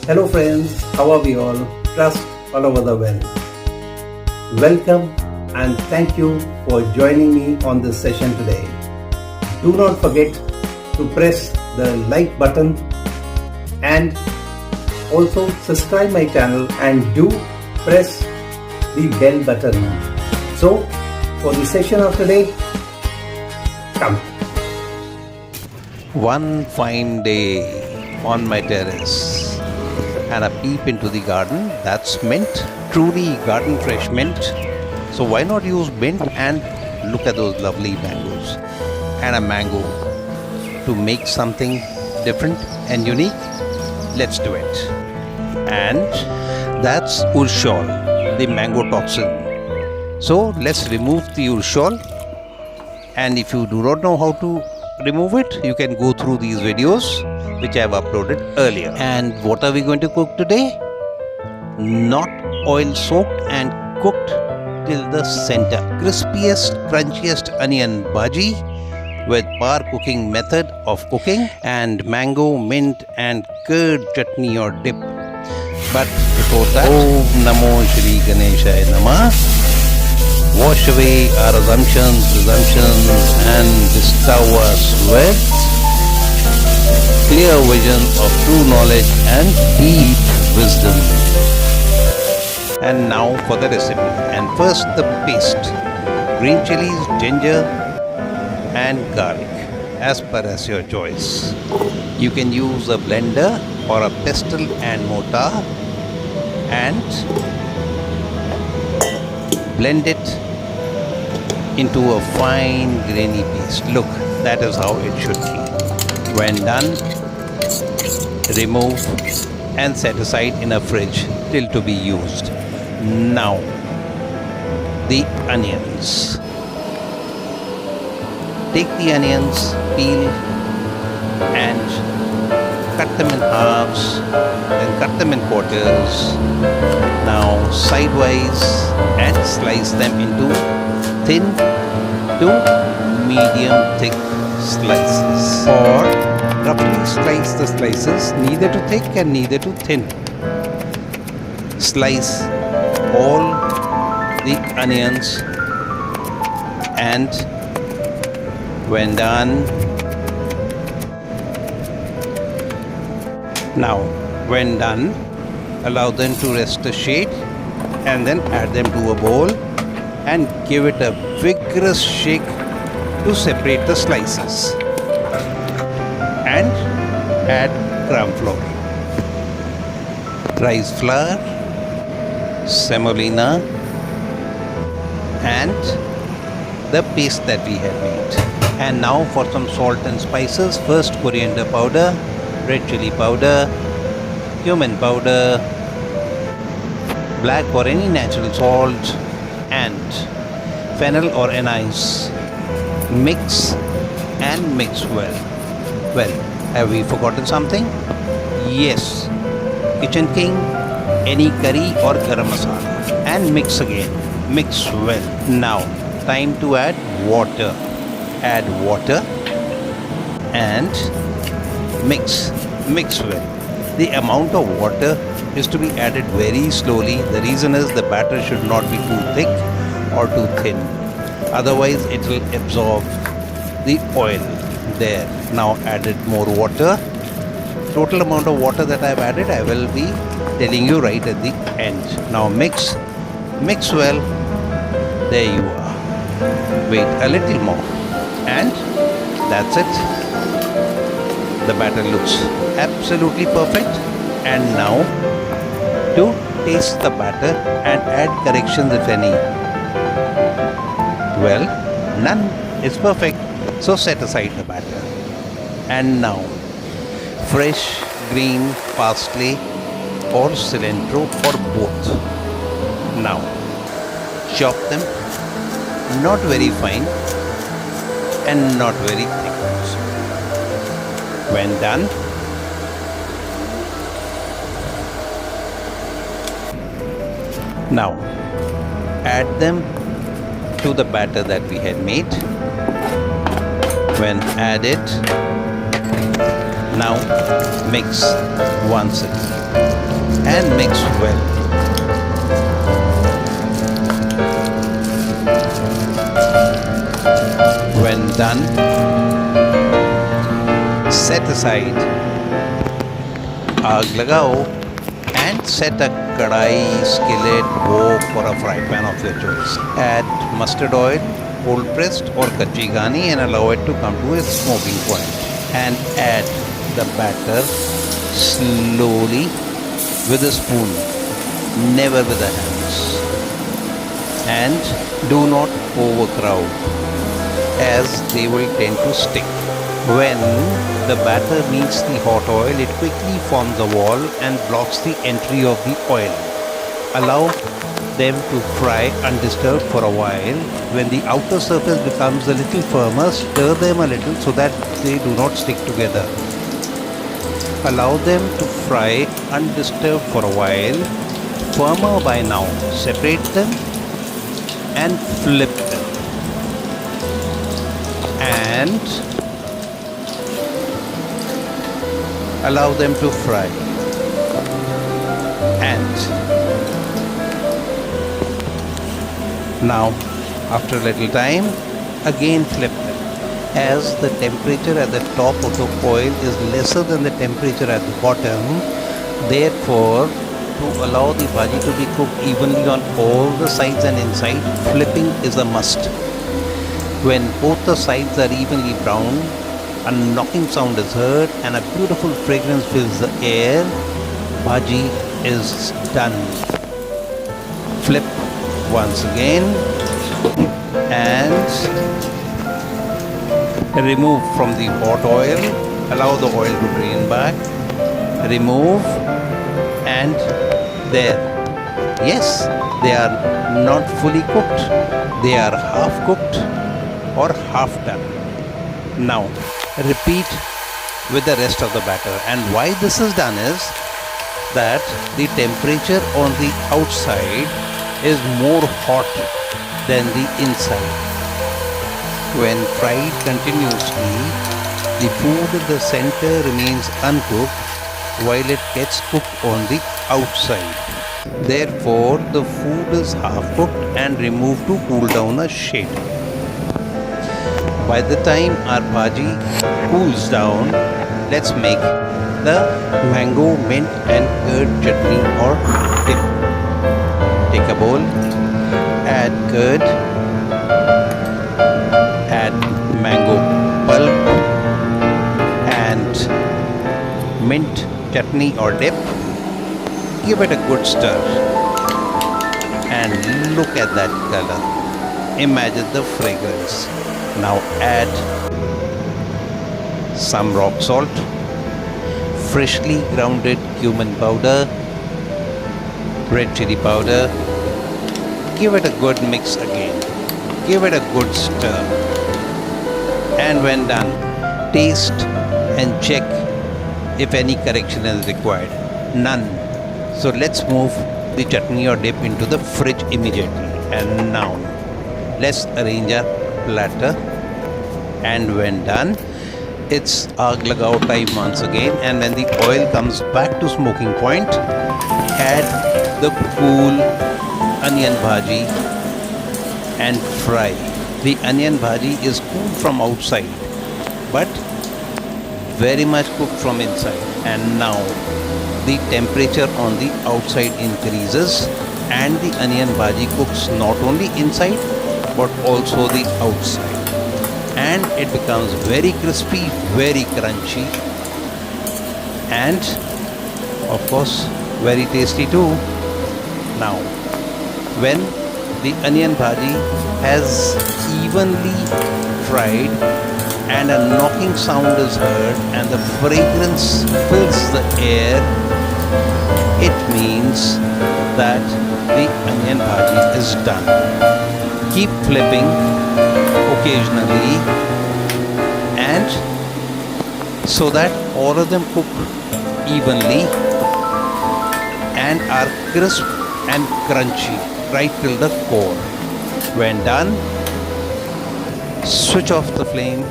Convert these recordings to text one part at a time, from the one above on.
Hello friends, how are we all? Trust all over the world. Welcome and thank you for joining me on this session today. Do not forget to press the like button and also subscribe my channel and do press the bell button. So for the session of today, come. One fine day on my terrace and a peep into the garden. That's mint, truly garden fresh mint. So why not use mint and look at those lovely mangoes and a mango to make something different and unique. Let's do it. And that's Urushiol, the mango toxin. So let's remove the Urushiol, and if you do not know how to remove it, you can go through these videos which I have uploaded earlier. And what are we going to cook today? Not oil soaked and cooked till the center. Crispiest, crunchiest onion bhaji with bar cooking method of cooking, and mango, mint and curd chutney or dip. But before that, Om Namo Shri Ganeshaya Namah. Wash away our assumptions, presumptions and bestow us with clear vision of true knowledge and deep wisdom. And now for the recipe. And first the paste. Green chilies, ginger and garlic as per as your choice. You can use a blender or a pestle and mortar and blend it into a fine grainy paste. Look, that is how it should be. When done, remove and set aside in a fridge till to be used. Now, the onions. Take the onions, peel and cut them in halves, then cut them in quarters. Now sidewise and slice them into thin to medium thick slices, or roughly slice the slices neither too thick and neither too thin. Slice all the onions, and when done, allow them to rest a shade and then add them to a bowl and give it a vigorous shake to separate the slices. And add gram flour, rice flour, semolina and the paste that we had made. And now for some salt and spices. First coriander powder, red chili powder, cumin powder, black or any natural salt and fennel or anise. Mix and mix well. Well, have we forgotten something? Yes, Kitchen King, any curry or garam masala, and mix again. Mix well. Now, time to add water. Add water and mix well. The amount of water is to be added very slowly. The reason is the batter should not be too thick or too thin, otherwise it will absorb the oil there. Now added more water. Total amount of water that I have added I will be telling you right at the end. Now mix well. There you are. Wait a little more and that's it. The batter looks absolutely perfect. And now to taste the batter and add corrections if any. Well, none is perfect, so set aside the batter. And now fresh green parsley or cilantro or both. Now chop them, not very fine and not very thick also. When done, now add them to the batter that we had made. When added, Now mix once again and mix well. When done, set aside. आग लगाओ and set a kadai, skillet, wok or a fry pan of your choice. Add mustard oil, cold pressed or kachi ghani, and allow it to come to a smoking point. And add the batter slowly with a spoon, never with the hands. And do not overcrowd, as they will tend to stick. When the batter meets the hot oil, it quickly forms a wall and blocks the entry of the oil. Allow them to fry undisturbed for a while. When the outer surface becomes a little firmer, stir them a little so that they do not stick together. Allow them to fry undisturbed for a while. Firmer by now, separate them and flip them. And allow them to fry. And now, after a little time, again flip them. As the temperature at the top of the oil is lesser than the temperature at the bottom, therefore, to allow the bhaji to be cooked evenly on all the sides and inside, flipping is a must. When both the sides are evenly browned, a knocking sound is heard and a beautiful fragrance fills the air. Bhaji is done. Flip once again and remove from the hot oil. Allow the oil to drain back. Remove, and there. Yes, they are not fully cooked. They are half cooked or half done. Now repeat with the rest of the batter, and why this is done is that the temperature on the outside is more hot than the inside. When fried continuously, the food in the center remains uncooked while it gets cooked on the outside. Therefore, the food is half cooked and removed to cool down a shade. By the time our bhaji cools down, let's make the mango, mint and curd chutney or dip. Take a bowl, add curd, add mango pulp and mint chutney or dip. Give it a good stir and look at that color. Imagine the fragrance. Now add some rock salt, freshly grounded cumin powder, red chili powder. Give it a good mix again. Give it a good stir. And when done, taste and check if any correction is required. None. So let's move the chutney or dip into the fridge immediately. And now let's arrange our platter. And when done, it's aag lagao time once again. And when the oil comes back to smoking point, add the cool onion bhaji and fry. The onion bhaji is cooked from outside but very much cooked from inside. And now the temperature on the outside increases and the onion bhaji cooks not only inside but also the outside, and it becomes very crispy, very crunchy, and of course very tasty too. Now when the onion bhaji has evenly fried and a knocking sound is heard and the fragrance fills the air, it means that the onion bhaji is done. Keep flipping occasionally and so that all of them cook evenly and are crisp and crunchy right till the core. When done, switch off the flame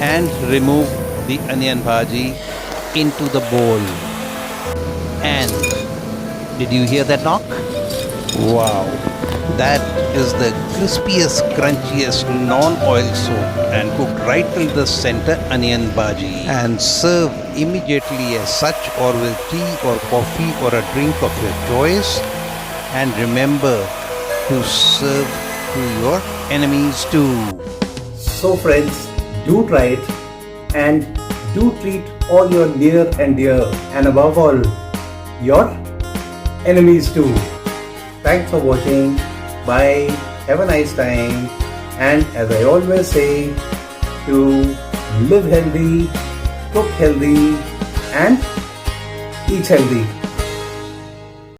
and remove the onion bhaji into the bowl. And did you hear that knock? Wow, that is the crispiest, crunchiest non-oil soaked and cooked right till the center onion bhaji, and serve immediately as such or with tea or coffee or a drink of your choice. And remember to serve to your enemies too. So friends, do try it and do treat all your near and dear, and above all, your enemies too. Thanks for watching. Bye. Have a nice time. And as I always say, to live healthy, cook healthy, and eat healthy.